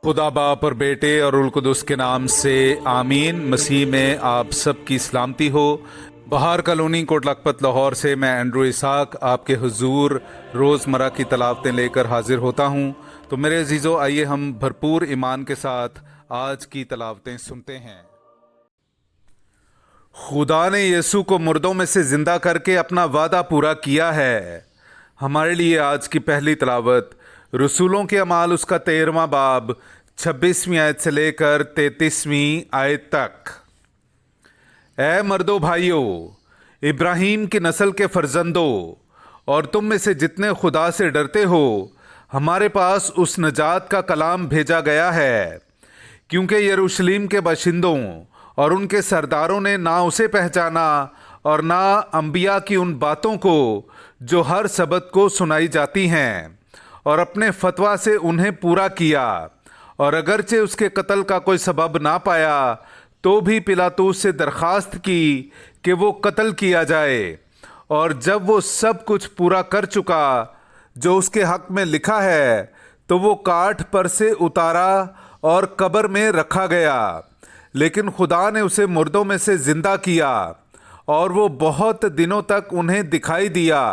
खुदा बाप और बेटे और उल कुदस के नाम से आमीन। मसीह में आप सब की सलामती हो। बहार कॉलोनी कोट लखपत लाहौर से मैं एंड्रू इसाक आपके हुजूर रोज़मर्रा की तलावतें लेकर हाजिर होता हूँ। तो मेरे अजीज़ों, आइए हम भरपूर ईमान के साथ आज की तलावतें सुनते हैं। खुदा ने यीशु को मुर्दों में से ज़िंदा करके अपना वादा पूरा किया है। हमारे लिए आज की पहली तलावत रसूलों के अमाल उसका 13वां बाब 26वीं आयत से लेकर 33वीं आयत तक। ऐ मर्दो भाइयों, इब्राहिम की नस्ल के फर्जंदों, और तुम में से जितने खुदा से डरते हो, हमारे पास उस नजात का कलाम भेजा गया है। क्योंकि यरूशलेम के बाशिंदों और उनके सरदारों ने ना उसे पहचाना और ना अंबिया की उन बातों को जो हर सबत को सुनाई जाती हैं, और अपने फतवा से उन्हें पूरा किया। और अगरचे उसके कत्ल का कोई सबब ना पाया तो भी पिलातूस से दरखास्त की कि वो कत्ल किया जाए। और जब वो सब कुछ पूरा कर चुका जो उसके हक में लिखा है, तो वो काठ पर से उतारा और कब्र में रखा गया। लेकिन खुदा ने उसे मुर्दों में से जिंदा किया, और वो बहुत दिनों तक उन्हें दिखाई दिया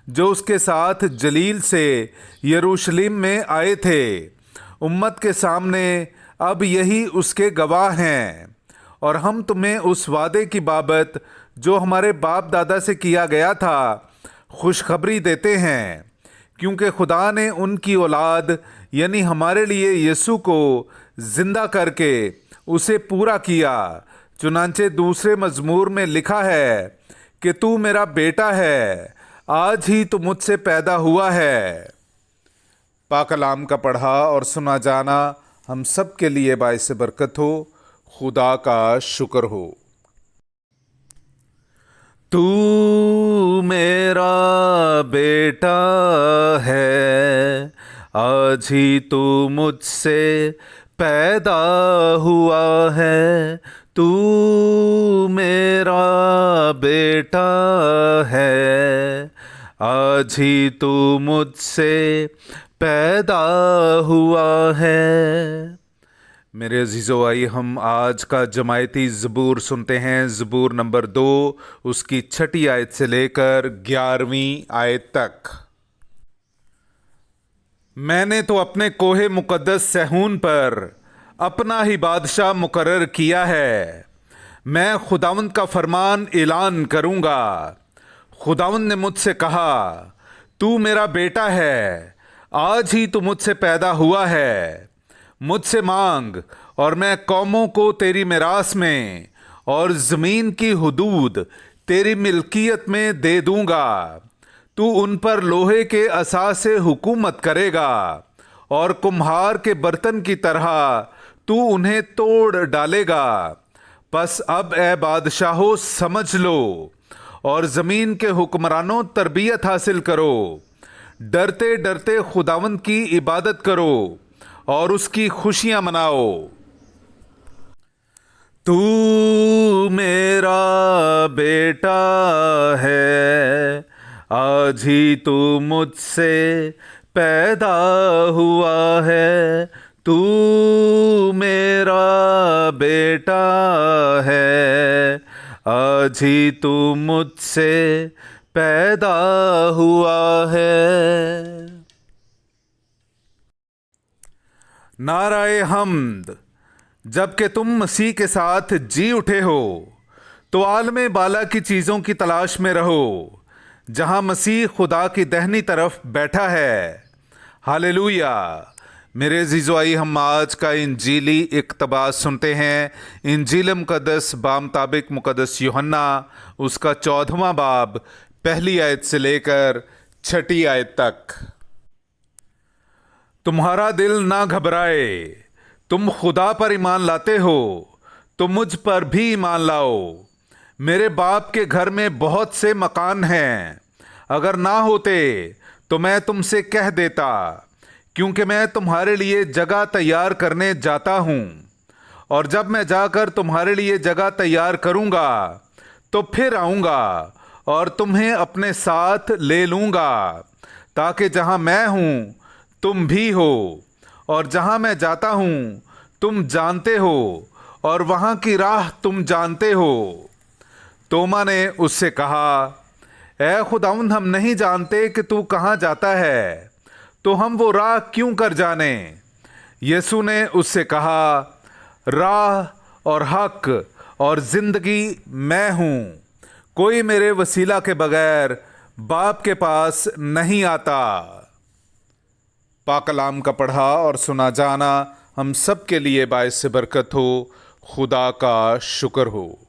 जो उसके साथ जलील से यरूशलेम में आए थे। उम्मत के सामने अब यही उसके गवाह हैं। और हम तुम्हें उस वादे की बाबत जो हमारे बाप दादा से किया गया था खुशखबरी देते हैं, क्योंकि खुदा ने उनकी औलाद यानी हमारे लिए यीशु को जिंदा करके उसे पूरा किया। चुनांचे दूसरे मजमूर में लिखा है कि तू मेरा बेटा है, आज ही तो मुझसे पैदा हुआ है। पाक कलाम का पढ़ा और सुना जाना हम सब के लिए बाइस बरकत हो। खुदा का शुक्र हो। तू मेरा बेटा है, आज ही तू मुझसे पैदा हुआ है। तू मेरा बेटा है, आज ही तू मुझसे पैदा हुआ है। मेरे अजीज़ों, आइए हम आज का जमायती ज़बूर सुनते हैं। ज़बूर नंबर 2, उसकी 6ठी आयत से लेकर 11वीं आयत तक। मैंने तो अपने कोहे मुकद्दस सहून पर अपना ही बादशाह मुकर्रर किया है। मैं खुदावंद का फरमान ऐलान करूंगा। खुदावंद ने मुझसे कहा, तू मेरा बेटा है, आज ही तू मुझसे पैदा हुआ है। मुझसे मांग और मैं कौमों को तेरी मिरास में और ज़मीन की हुदूद तेरी मिल्कियत में दे दूंगा। तू उन पर लोहे के असा से हुकूमत करेगा, और कुम्हार के बर्तन की तरह तू उन्हें तोड़ डालेगा। बस अब ए बादशाहो समझ लो, और ज़मीन के हुक्मरानों तरबियत हासिल करो। डरते डरते खुदावंद की इबादत करो और उसकी खुशियां मनाओ। तू मेरा बेटा है, आज ही तू मुझसे पैदा हुआ है। तू मेरा बेटा है, आज ही तू मुझसे पैदा हुआ है। नाराए हम्द। जबकि तुम मसीह के साथ जी उठे हो, तो आलमे बाला की चीज़ों की तलाश में रहो, जहां मसीह खुदा की दाहिनी तरफ बैठा है। हालेलुया। मेरे अजीज़ों, आइए हम आज का इंजीली इक़्तिबास सुनते हैं। इंजील मुक़द्दस बामुताबिक मुक़द्दस यूहन्ना, उसका 14वां बाब 1 आयत से लेकर 6 आयत तक। तुम्हारा दिल ना घबराए, तुम खुदा पर ईमान लाते हो तो मुझ पर भी ईमान लाओ। मेरे बाप के घर में बहुत से मकान हैं, अगर ना होते तो मैं तुमसे कह देता, क्योंकि मैं तुम्हारे लिए जगह तैयार करने जाता हूँ। और जब मैं जाकर तुम्हारे लिए जगह तैयार करूँगा तो फिर आऊँगा और तुम्हें अपने साथ ले लूँगा, ताकि जहाँ मैं हूँ तुम भी हो, اور جہاں میں جاتا ہوں تم جانتے ہو اور وہاں کی راہ تم جانتے ہو۔ توما نے اس سے کہا، اے خداوند، ہم نہیں جانتے کہ تو کہاں جاتا ہے، تو ہم وہ راہ کیوں کر جانیں؟ یسوع نے اس سے کہا، راہ اور حق اور زندگی میں ہوں، کوئی میرے وسیلہ کے بغیر باپ کے پاس نہیں آتا۔ پاک کلام کا پڑھا اور سنا جانا ہم سب کے لیے باعث برکت ہو۔ خدا کا شکر ہو۔